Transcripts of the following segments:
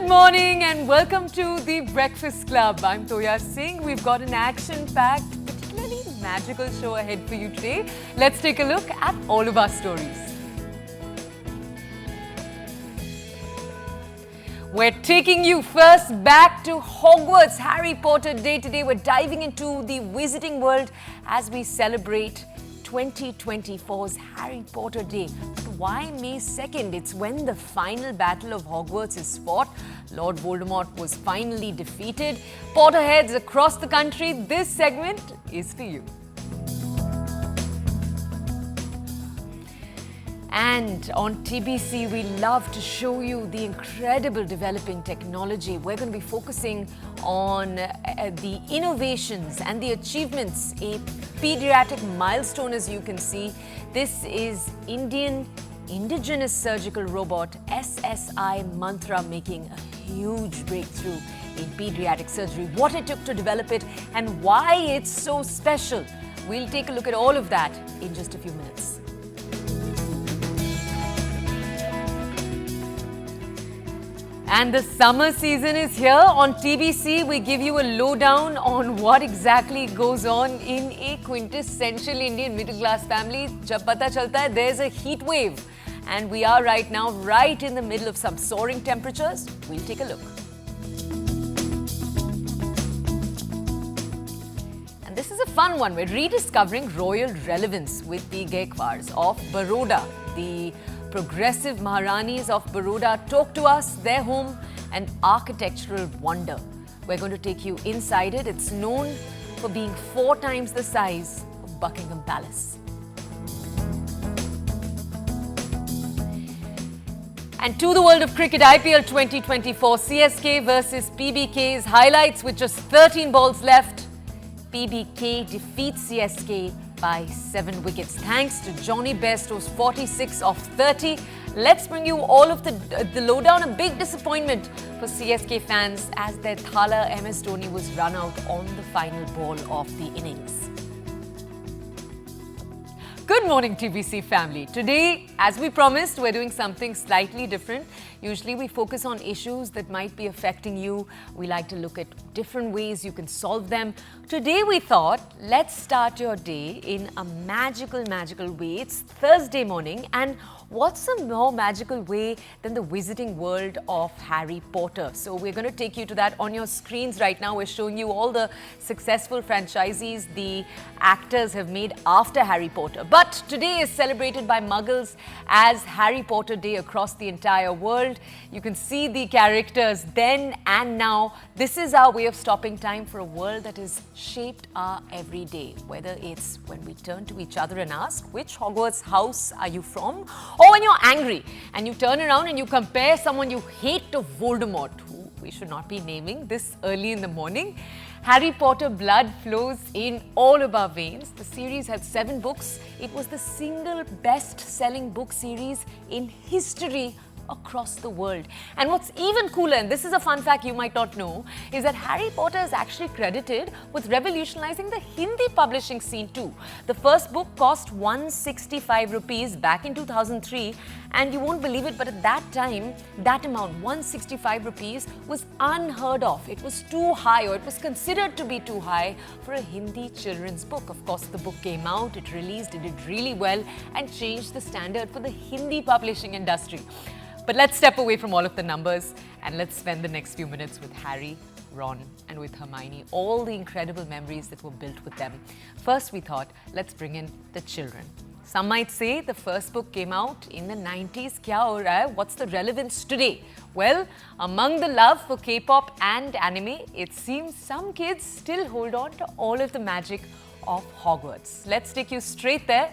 Good morning and welcome to the Breakfast Club. I'm Toya Singh. We've got an action-packed, particularly magical show ahead for you today. Let's take a look at all of our stories. We're taking you first back to Hogwarts Harry Potter Day. Today we're diving into the Wizarding World as we celebrate 2024's Harry Potter Day. But why May 2nd? It's when the final battle of Hogwarts is fought. Lord Voldemort was finally defeated. Potterheads across the country, this segment is for you. And on TBC, we love to show you the incredible developing technology. We're going to be focusing on the innovations and the achievements, a pediatric milestone, as you can see. This is indigenous surgical robot SSI Mantra making a huge breakthrough in pediatric surgery. What it took to develop it and why it's so special. We'll take a look at all of that in just a few minutes. And the summer season is here. On TBC, we give you a lowdown on what exactly goes on in a quintessential Indian middle-class family. Jab pata chalta hai, there's a heat wave. And we are right now right in the middle of some soaring temperatures. We'll take a look. And this is a fun one. We're rediscovering royal relevance with the Gaikwars of Baroda. The progressive Maharanis of Baroda talk to us, their home, an architectural wonder. We're going to take you inside it. It's known for being 4 times the size of Buckingham Palace. And to the world of cricket, IPL 2024, CSK versus PBK's highlights with just 13 balls left. PBK defeats CSK by 7 wickets. Thanks to Johnny Bairstow's 46 of 30. Let's bring you all of the lowdown. A big disappointment for CSK fans as their Thala MS Dhoni was run out on the final ball of the innings. Good morning, TBC family. Today, as we promised, we're doing something slightly different. Usually we focus on issues that might be affecting you. We like to look at different ways you can solve them. Today we thought, let's start your day in a magical way. It's Thursday morning, and what's a more magical way than the Wizarding World of Harry Potter? So we're going to take you to that on your screens right now. We're showing you all the successful franchises the actors have made after Harry Potter. But today is celebrated by Muggles as Harry Potter Day across the entire world. You can see the characters then and now. This is our way of stopping time for a world that has shaped our everyday. Whether it's when we turn to each other and ask, which Hogwarts house are you from? Or when you're angry and you turn around and you compare someone you hate to Voldemort, who we should not be naming this early in the morning. Harry Potter blood flows in all of our veins. The series had 7 books. It was the single best-selling book series in history across the world. And what's even cooler, and this is a fun fact you might not know, is that Harry Potter is actually credited with revolutionizing the Hindi publishing scene too. The first book cost 165 rupees back in 2003, and you won't believe it, but at that time, that amount, 165 rupees, was unheard of. It was too high, or it was considered to be too high for a Hindi children's book. Of course, the book came out, it released, it did really well, and changed the standard for the Hindi publishing industry. But let's step away from all of the numbers and let's spend the next few minutes with Harry, Ron and with Hermione, all the incredible memories that were built with them. First, we thought, let's bring in the children. Some might say the first book came out in the 90s. Kya ho raha hai? What's the relevance today? Well, among the love for K-pop and anime, it seems some kids still hold on to all of the magic of Hogwarts. Let's take you straight there.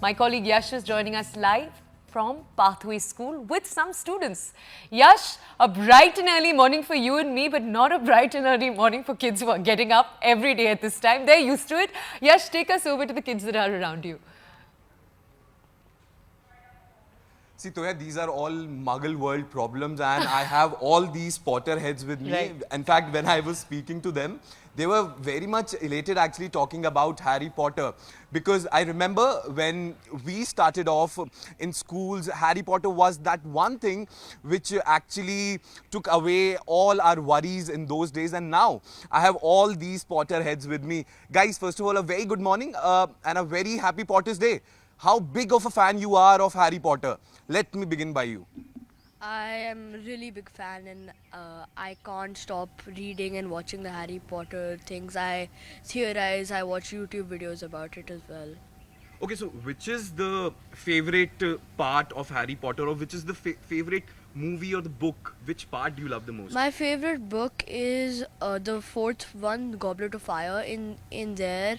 My colleague Yash is joining us live from Pathway School with some students. Yash, a bright and early morning for you and me, but not a bright and early morning for kids who are getting up every day at this time. They're used to it. Yash, take us over to the kids that are around you. See, Toya, these are all Muggle world problems and I have all these Potterheads with me. Right. In fact, when I was speaking to them, they were very much elated actually talking about Harry Potter, because I remember when we started off in schools, Harry Potter was that one thing which actually took away all our worries in those days. And now I have all these Potter heads with me. Guys, first of all, a very good morning and a very happy Potter's Day. How big of a fan you are of Harry Potter? Let me begin by you. I am a really big fan, and I can't stop reading and watching the Harry Potter things. I theorize, I watch YouTube videos about it as well. Okay, so which is the favorite part of Harry Potter, or which is the favorite movie or the book? Which part do you love the most? My favorite book is the fourth one, Goblet of Fire. In there,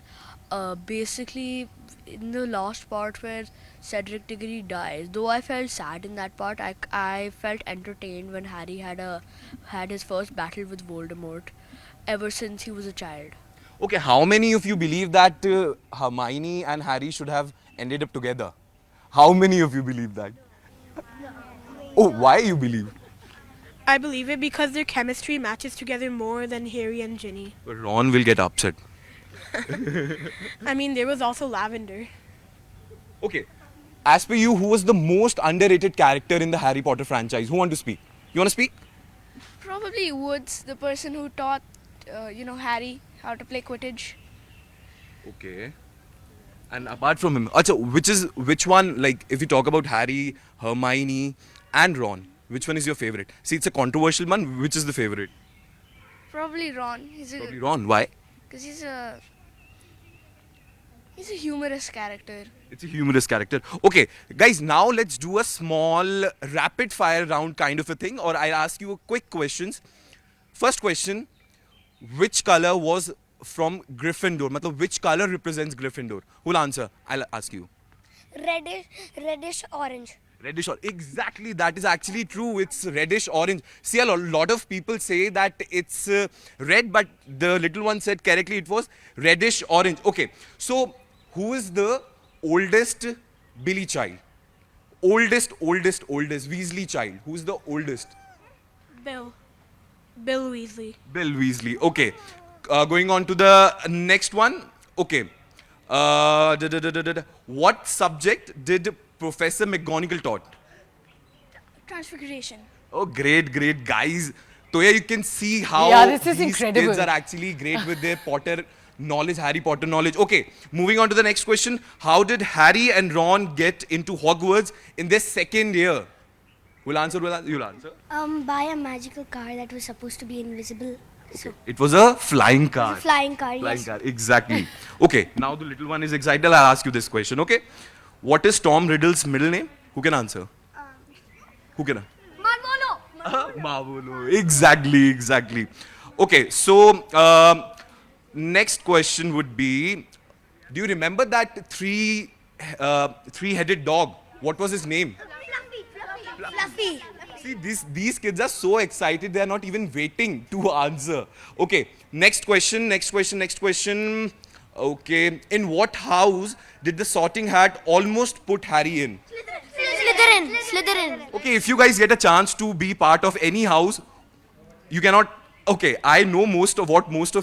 basically, in the last part where Cedric Diggory dies, though I felt sad in that part, I felt entertained when Harry had his first battle with Voldemort ever since he was a child. Okay, how many of you believe that Hermione and Harry should have ended up together? How many of you believe that? Oh, why you believe? I believe it because their chemistry matches together more than Harry and Ginny. But Ron will get upset. I mean, there was also Lavender. Okay, as per you, who was the most underrated character in the Harry Potter franchise? Who want to speak? You want to speak? Probably Woods, the person who taught, Harry how to play Quidditch. Okay. And apart from him, which one, like, if you talk about Harry, Hermione, and Ron, which one is your favorite? See, it's a controversial one. Which is the favorite? Probably Ron. Probably Ron. Why? Because he's a humorous character. It's a humorous character. Okay, guys, now let's do a small rapid fire round kind of a thing, or I'll ask you quick questions. First question, which color was from Gryffindor? Matlab, which color represents Gryffindor? Who'll answer? I'll ask you. Reddish orange. Reddish orange. Exactly, that is actually true. It's reddish orange. See, a lot of people say that it's red, but the little one said correctly it was reddish orange. Okay, so who is the oldest Billy child? Oldest Weasley child. Who's the oldest? Bill Weasley. Bill Weasley. Okay, going on to the next one. Okay, what subject did Professor McGonagall taught? Transfiguration. Oh, great, guys. So yeah, you can see how this is these incredible. kids are actually great with their Potter knowledge, Harry Potter knowledge. Okay, moving on to the next question. How did Harry and Ron get into Hogwarts in their second year? You'll answer. By a magical car that was supposed to be invisible. So It was a flying car. flying car, Flying yes. car, exactly. Okay, now the little one is excited. I'll ask you this question, okay? What is Tom Riddle's middle name? Who can answer? Who can? Marvolo. Exactly. Okay, so next question would be, do you remember that three-headed dog? What was his name? Fluffy. See, these kids are so excited, they are not even waiting to answer. Okay, next question. Okay, in what house did the Sorting Hat almost put Harry in? Slytherin. Okay, if you guys get a chance to be part of any house, you cannot. Okay, I know most of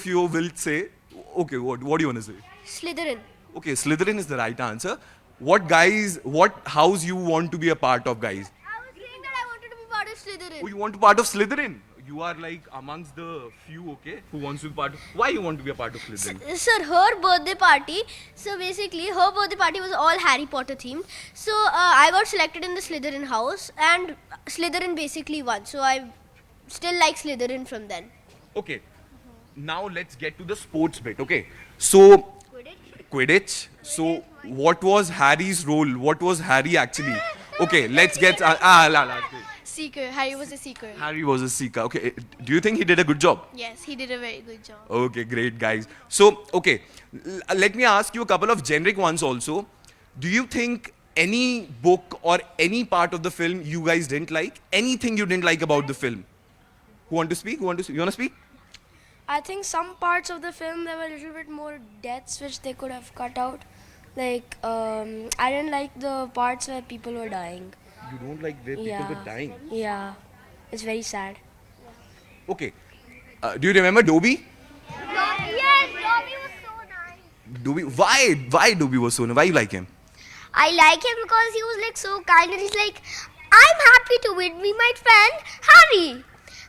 you will say. Okay, what do you want to say? Slytherin. Okay, Slytherin is the right answer. What house you want to be a part of, guys? I was saying that I wanted to be part of Slytherin. Oh, you want to be part of Slytherin? You are like amongst the few, okay, who wants to be part of. Why you want to be a part of Slytherin? Sir, her birthday party. So basically, her birthday party was all Harry Potter themed. So I got selected in the Slytherin house, and Slytherin basically won. So I still like Slytherin from then. Okay, now let's get to the sports bit. Okay, so Quidditch. So what was Harry's role? What was Harry actually? Okay, let's get. Seeker. Harry was a seeker. Harry was a seeker. Okay, do you think he did a good job? Yes, he did a very good job. Okay, great, guys. So, okay, let me ask you a couple of generic ones also. Do you think any book or any part of the film you guys didn't like? Anything you didn't like about the film? Who want to speak? You want to speak? I think some parts of the film there were a little bit more deaths which they could have cut out. Like I didn't like the parts where people were dying. You don't like where Yeah. people were dying. Yeah, it's very sad. Okay. Do you remember Dobby? Dobby. Why Dobby was so nice? Why you like him? I like him because he was like so kind and he's like, I'm happy to be my friend Harry.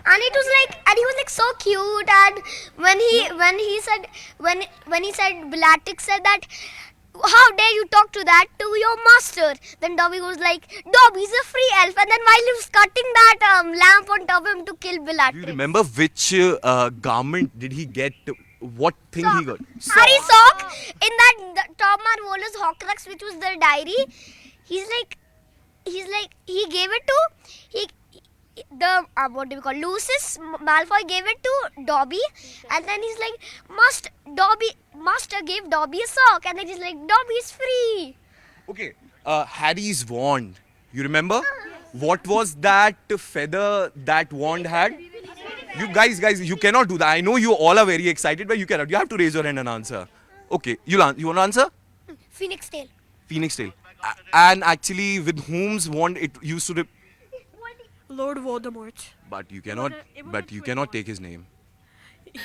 And it was like, and he was like so cute. And when he said Bellatrix said that, how dare you talk to that to your master? Then Dobby was like, Dobby's a free elf. And then while he was cutting that lamp on top of him to kill Do Bellatrix. you remember which garment did he get? What thing he got? Harry sock in that Tom Marvolo's Horcrux, which was the diary. He gave it to what do we call Lucius Malfoy gave it to Dobby, and then he's like, Master gave Dobby a sock, and then he's like, Dobby's free. Okay, Harry's wand. You remember? What was that feather that wand had? You guys, you cannot do that. I know you all are very excited, but you cannot. You have to raise your hand and answer. Okay, you want to answer? Phoenix tail. Phoenix tail. And actually, with whom's wand it used to. Lord Voldemort. But you cannot. But you cannot take his name.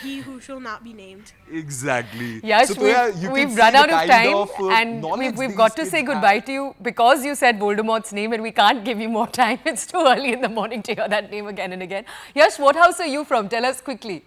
He who shall not be named. Exactly. Yes, so, you we've can run see out the of kind time and knowledge we've these got to kids say have. goodbye to you because you said Voldemort's name and we can't give you more time. It's too early in the morning to hear that name again and again. Yash, what house are you from? Tell us quickly.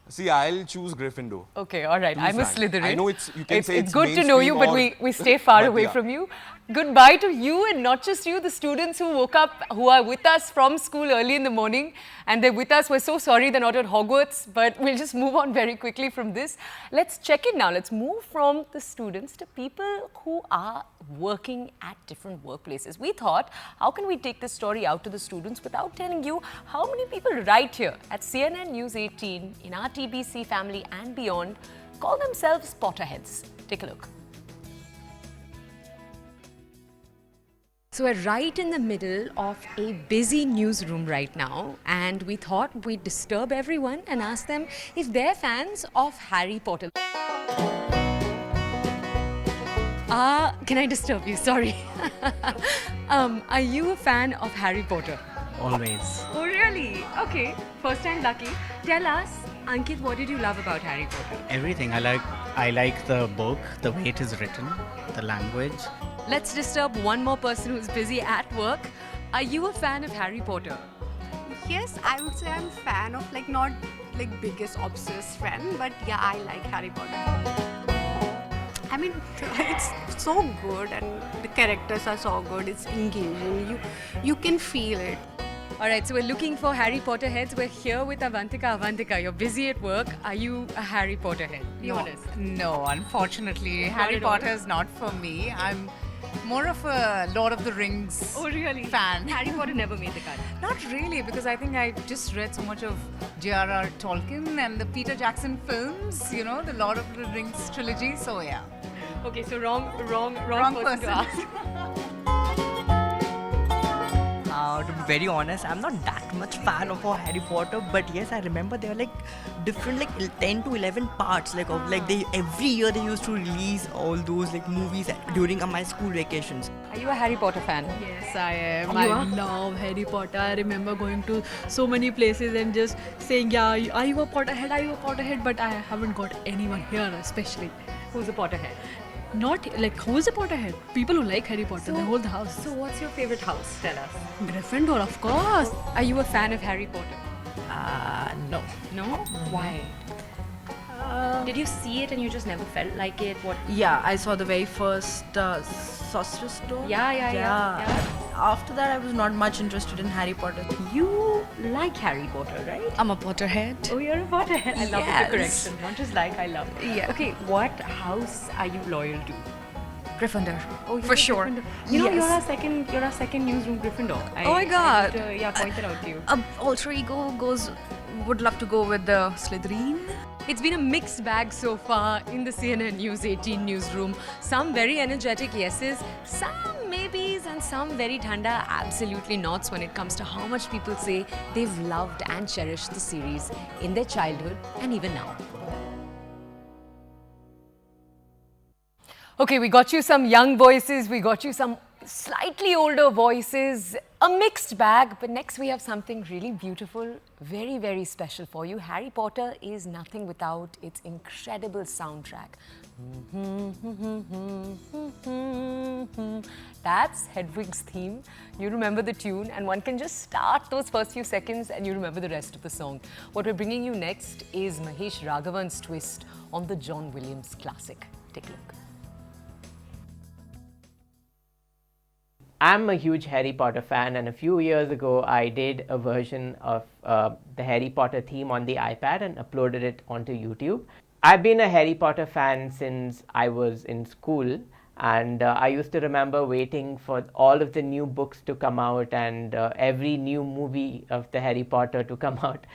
See, I'll choose Gryffindor. Okay, all right. I'm a Slytherin. I know you can say it's good to know you, but mainstream we stay far but away yeah. from you. Goodbye to you, and not just you, the students who woke up, who are with us from school early in the morning, and they're with us. We're so sorry they're not at Hogwarts, but we'll just move on very quickly from this. Let's check in now. Let's move from the students to people who are working at different workplaces. We thought, how can we take this story out to the students without telling you how many people right here at CNN News 18, in our TBC family and beyond, call themselves Potterheads. Take a look. So we're right in the middle of a busy newsroom right now, and we thought we'd disturb everyone and ask them if they're fans of Harry Potter. Can I disturb you? Sorry. Are you a fan of Harry Potter? Always. Oh, really? Okay. First time lucky. Tell us, Ankit, what did you love about Harry Potter? Everything. I like the book, the way it is written, the language. Let's disturb one more person who's busy at work. Are you a fan of Harry Potter? Yes, I would say I'm a fan of not biggest obsessed fan, but yeah, I like Harry Potter. I mean, it's so good and the characters are so good. It's engaging. You can feel it. All right, so we're looking for Harry Potter heads. We're here with Avantika. Avantika, you're busy at work. Are you a Harry Potter head? Be honest. No, unfortunately, Harry Potter is not for me. I'm more of a Lord of the Rings fan. Harry Potter never made the cut. Not really, because I think I just read so much of J.R.R. Tolkien and the Peter Jackson films, the Lord of the Rings trilogy, so yeah. Okay, so wrong person to ask. To be very honest, I'm not that much fan of Harry Potter, but yes, I remember there were different 10 to 11 parts they every year they used to release all those movies during my school vacations. Are you a Harry Potter fan? Yes, I am. I love Harry Potter. I remember going to so many places and just saying, yeah, are you a Potterhead? Are you a Potterhead? But I haven't got anyone here especially. Who's a Potterhead? Not who's a Potterhead? People who like Harry Potter, they hold the house. So what's your favorite house? Tell us. Gryffindor, of course. Are you a fan of Harry Potter? No. No? Why? Did you see it and you just never felt like it? What? Yeah, I saw the very first Sorcerer's Stone. Yeah. After that, I was not much interested in Harry Potter. You like Harry Potter, right? I'm a Potterhead. Oh, you're a Potterhead. I love Yes. the correction. Not just like, I love. Yeah. Okay, what house are you loyal to? Gryffindor. Oh, you're For a sure. Gryffindor. You know, Yes. you're our second newsroom Gryffindor. Oh my God. I pointed out to you. Alter ego would love to go with the Slytherin. It's been a mixed bag so far in the CNN News 18 newsroom. Some very energetic yeses, some maybes, and some very thanda absolutely nots when it comes to how much people say they've loved and cherished the series in their childhood and even now. Okay, we got you some young voices, we got you some slightly older voices, a mixed bag. But next we have something really beautiful, very, very special for you. Harry Potter is nothing without its incredible soundtrack. That's Hedwig's theme. You remember the tune, and one can just start those first few seconds and you remember the rest of the song. What we're bringing you next is Mahesh Raghavan's twist on the John Williams classic. Take a look. I'm a huge Harry Potter fan, and a few years ago I did a version of the Harry Potter theme on the iPad and uploaded it onto YouTube. I've been a Harry Potter fan since I was in school, and I used to remember waiting for all of the new books to come out and every new movie of the Harry Potter to come out.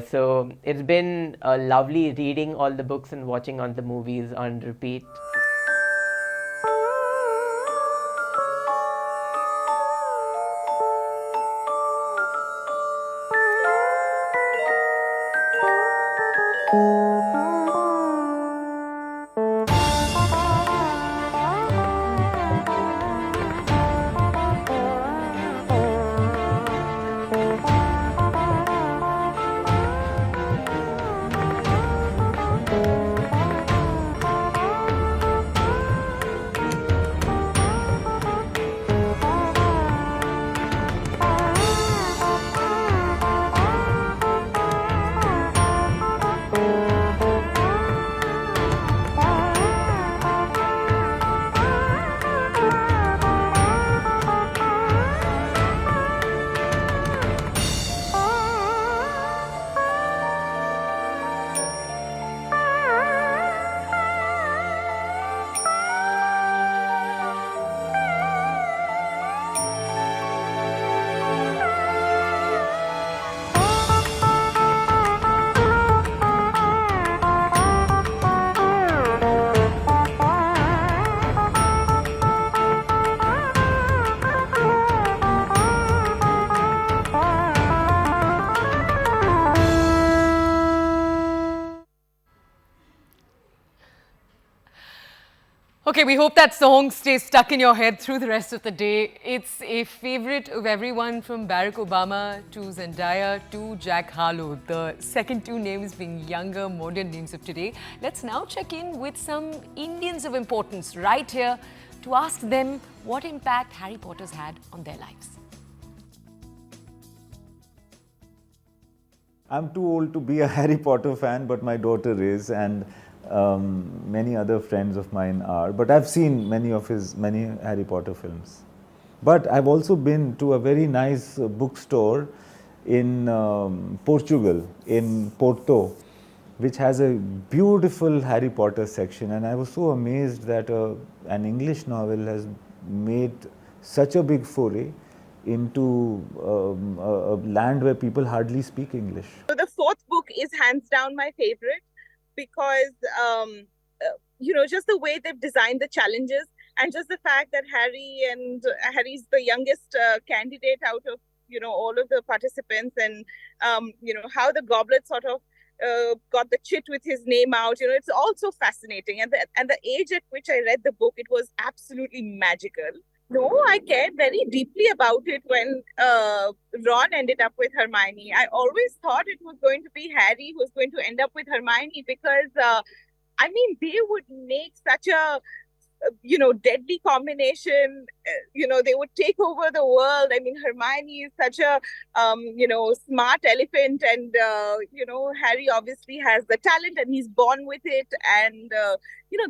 So it's been lovely reading all the books and watching all the movies on repeat. Okay, we hope that song stays stuck in your head through the rest of the day. It's a favorite of everyone from Barack Obama to Zendaya to Jack Harlow, the second two names being younger, modern names of today. Let's now check in with some Indians of importance right here to ask them what impact Harry Potter's had on their lives. I'm too old to be a Harry Potter fan, but my daughter is, and many other friends of mine are. But I've seen many Harry Potter films. But I've also been to a very nice bookstore in Portugal, in Porto, which has a beautiful Harry Potter section. And I was so amazed that an English novel has made such a big foray into a land where people hardly speak English. So the fourth book is hands down my favorite because, just the way they've designed the challenges and just the fact that Harry's the youngest candidate out of, all of the participants, and, how the goblet sort of got the chit with his name out. It's also fascinating. And the age at which I read the book, it was absolutely magical. No, I cared very deeply about it when Ron ended up with Hermione. I always thought it was going to be Harry who was going to end up with Hermione because, they would make such a, deadly combination. They would take over the world. Hermione is such a, smart elephant, and, Harry obviously has the talent and he's born with it. And,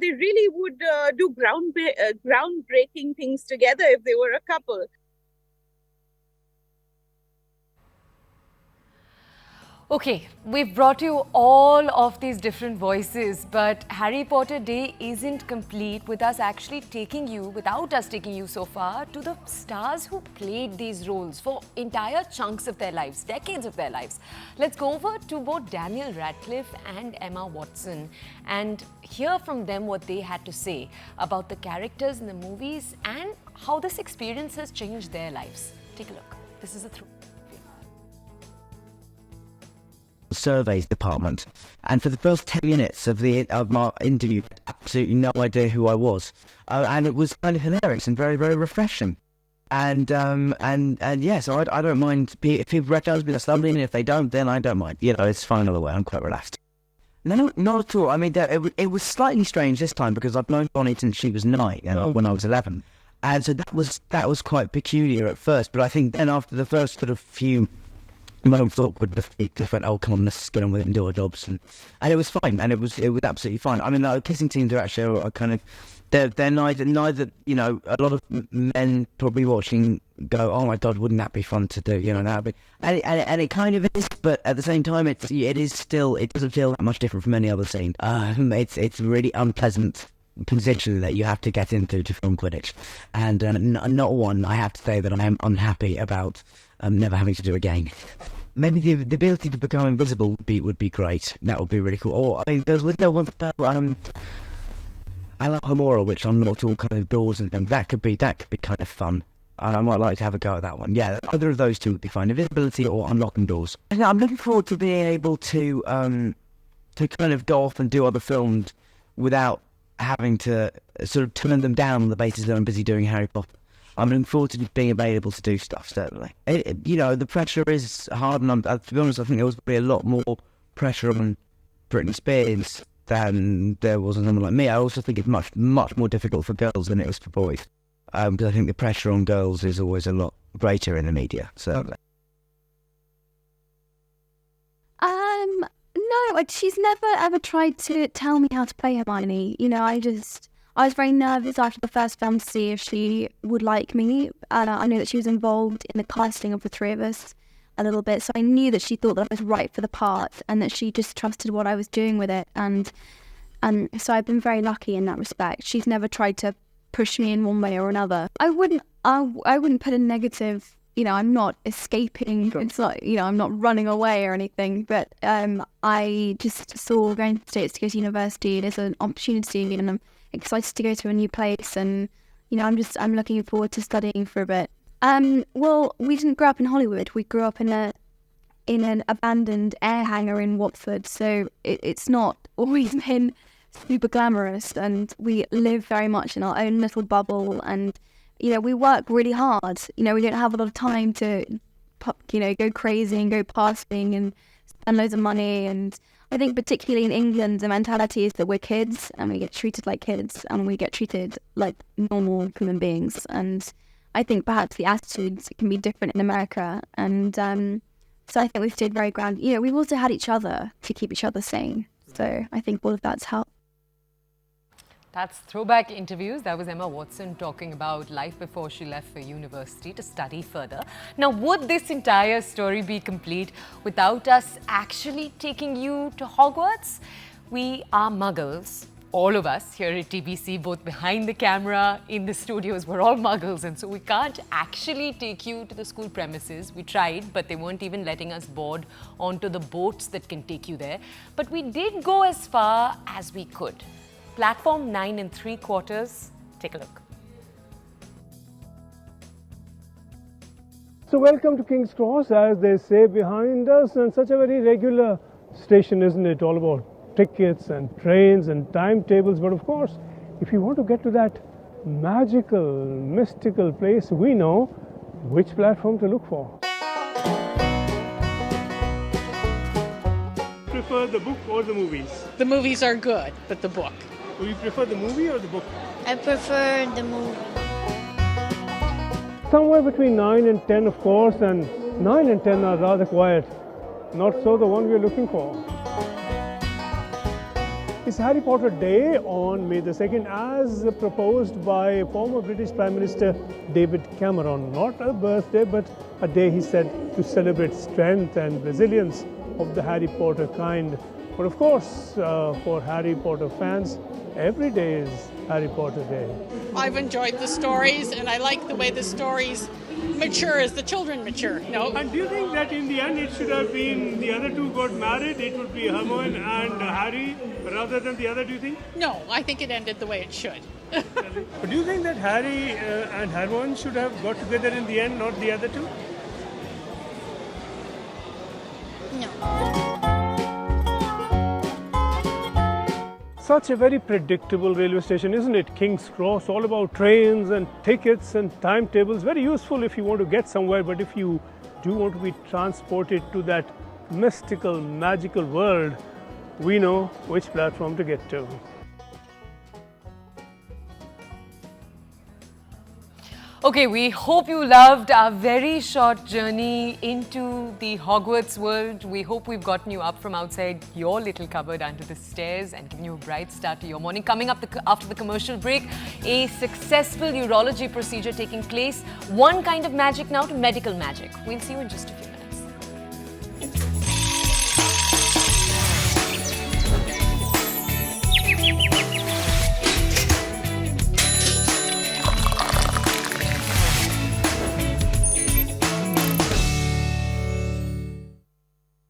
they really would do groundbreaking things together if they were a couple. Okay, we've brought you all of these different voices, but Harry Potter Day isn't complete with us actually without us taking you so far, to the stars who played these roles for entire chunks of their lives, decades of their lives. Let's go over to both Daniel Radcliffe and Emma Watson and hear from them what they had to say about the characters in the movies and how this experience has changed their lives. Take a look. This is a through. Surveys department, and for the first 10 minutes of our interview, absolutely no idea who I was, and it was kind of hilarious and very, very refreshing. And yeah, so I don't mind if people recognise me, that's lovely, and if they don't, then I don't mind. You know, it's fine either way. I'm quite relaxed. No, not at all. I mean, it was slightly strange this time because I've known Bonnie since she was 9, when I was 11, and so that was quite peculiar at first. But I think then after the first sort of few moments of awkward defeat, just went, oh come on, let's get on with it and do our jobs, and it was fine, and it was absolutely fine. I mean, the kissing teams are actually are kind of. They're neither, you know, a lot of men probably watching go, oh my God, wouldn't that be fun to do, you know, that'd be, and it kind of is, but at the same time, it doesn't feel that much different from any other scene. It's a really unpleasant position that you have to get into to film Quidditch, and not one, I have to say, that I am unhappy about never having to do again. Maybe the ability to become invisible would be great. That would be really cool. Or, I mean, there's no one, I love Homora, which unlocked all kind of doors and things. That could be kind of fun. I might like to have a go at that one. Yeah, either of those two would be fine. Invisibility or unlocking doors. I'm looking forward to being able to kind of go off and do other films without having to sort of turn them down on the basis that I'm busy doing Harry Potter. I'm looking forward to being able to do stuff, certainly. You know, the pressure is hard, and to be honest, I think there was probably a lot more pressure on Britney Spears than there was on someone like me. I also think it's much, much more difficult for girls than it was for boys. Because I think the pressure on girls is always a lot greater in the media, certainly. No, she's never ever tried to tell me how to play Hermione. You know, I was very nervous after the first film to see if she would like me. I know that she was involved in the casting of the three of us a little bit, so I knew that she thought that I was right for the part and that she just trusted what I was doing with it, and so I've been very lucky in that respect. She's never tried to push me in one way or another. I wouldn't put a negative, you know, I'm not escaping, it's not, you know, I'm not running away or anything, but I just saw going to the States to go to university as an opportunity, and I'm excited to go to a new place, and you know, I'm looking forward to studying for a bit. Well, we didn't grow up in Hollywood. We grew up in an abandoned air hangar in Watford, so it's not always been super glamorous, and we live very much in our own little bubble, and you know, we work really hard. You know, we don't have a lot of time to, you know, go crazy and go partying and spend loads of money. And I think particularly in England, the mentality is that we're kids and we get treated like kids and we get treated like normal human beings. And I think perhaps the attitudes can be different in America. And so I think we've stayed very grounded. You know, we've also had each other to keep each other sane. So I think all of that's helped. That's Throwback Interviews. That was Emma Watson talking about life before she left for university to study further. Now, would this entire story be complete without us actually taking you to Hogwarts? We are muggles. All of us here at TBC, both behind the camera, in the studios, we're all muggles, and so we can't actually take you to the school premises. We tried, but they weren't even letting us board onto the boats that can take you there. But we did go as far as we could. Platform 9 3/4. Take a look. So welcome to King's Cross, as they say behind us, and such a very regular station, isn't it? All about tickets and trains and timetables. But of course, if you want to get to that magical, mystical place, we know which platform to look for. Prefer the book or the movies? The movies are good, but the book. Do you prefer the movie or the book? I prefer the movie. Somewhere between 9 and 10, of course, and 9 and 10 are rather quiet. Not so the one we're looking for. It's Harry Potter Day on May the 2nd, as proposed by former British Prime Minister David Cameron. Not a birthday, but a day, he said, to celebrate strength and resilience of the Harry Potter kind. But of course, for Harry Potter fans, every day is Harry Potter Day. I've enjoyed the stories, and I like the way the stories mature as the children mature. No. And do you think that in the end it should have been the other two got married? It would be Hermione and Harry rather than the other, do you think? No, I think it ended the way it should. But do you think that Harry and Hermione should have got together in the end, not the other two? such a very predictable railway station, isn't it? King's Cross, all about trains and tickets and timetables. Very useful if you want to get somewhere, but if you do want to be transported to that mystical, magical world, we know which platform to get to. Okay, we hope you loved our very short journey into the Hogwarts world. We hope we've gotten you up from outside your little cupboard under the stairs and given you a bright start to your morning. Coming up after the commercial break, a successful urology procedure taking place. One kind of magic now to medical magic. We'll see you in just a few.